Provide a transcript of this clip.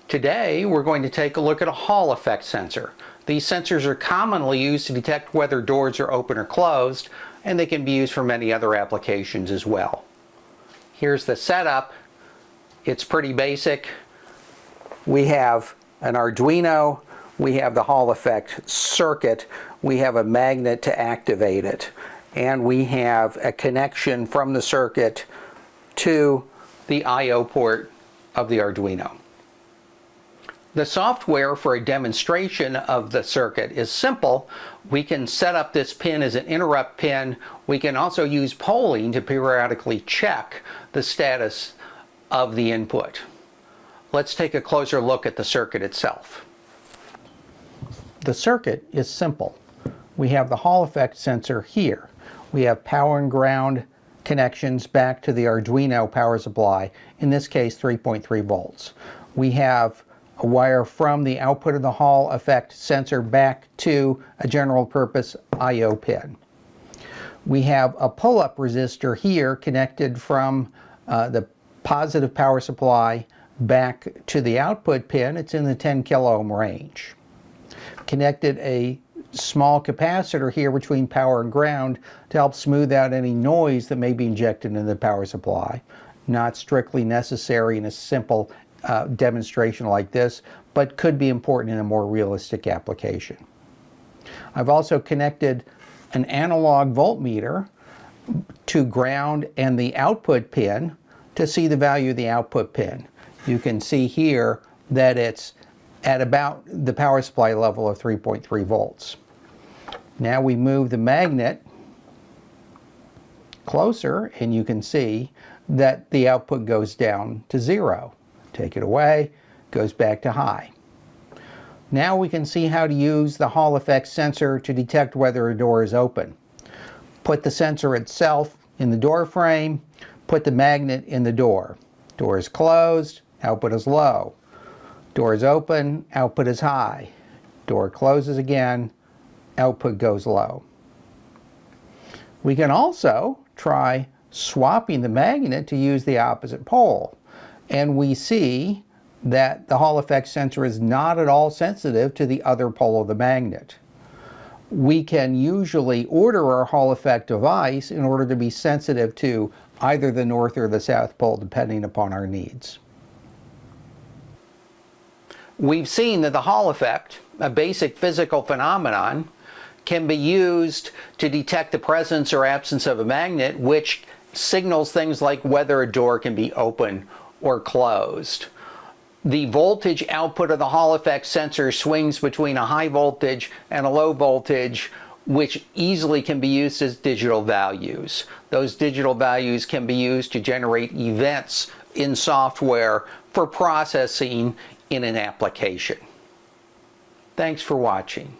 Today we're going to take a look at a Hall effect sensor. These sensors are commonly used to detect whether doors are open or closed, and they can be used for many other applications as well. Here's the setup. It's pretty basic. We have an Arduino, we have the Hall effect circuit, we have a magnet to activate it, and we have a connection from the circuit to the I/O port of the Arduino. The software for a demonstration of the circuit is simple. We can set up this pin as an interrupt pin. We can also use polling to periodically check the status of the input. Let's take a closer look at the circuit itself. The circuit is simple. We have the Hall effect sensor here. We have power and ground connections back to the Arduino power supply, in this case 3.3 volts. We have a wire from the output of the Hall effect sensor back to a general purpose I/O pin. We have a pull-up resistor here connected from the positive power supply back to the output pin. It's in the 10 kilo ohm range. Connected a small capacitor here between power and ground to help smooth out any noise that may be injected into the power supply. Not strictly necessary in a simple demonstration like this, but could be important in a more realistic application. I've also connected an analog voltmeter to ground and the output pin to see the value of the output pin. You can see here that it's at about the power supply level of 3.3 volts. Now we move the magnet closer and you can see that the output goes down to 0. Take it away, goes back to high. Now we can see how to use the Hall effect sensor to detect whether a door is open. Put the sensor itself in the door frame, put the magnet in the door. Door is closed, output is low. Door is open, output is high. Door closes again, output goes low. We can also try swapping the magnet to use the opposite pole. And we see that the Hall effect sensor is not at all sensitive to the other pole of the magnet. We can usually order our Hall effect device in order to be sensitive to either the north or the south pole, depending upon our needs. We've seen that the Hall effect, a basic physical phenomenon, can be used to detect the presence or absence of a magnet, which signals things like whether a door can be open or closed. The voltage output of the Hall effect sensor swings between a high voltage and a low voltage, which easily can be used as digital values. Those digital values can be used to generate events in software for processing in an application. Thanks for watching.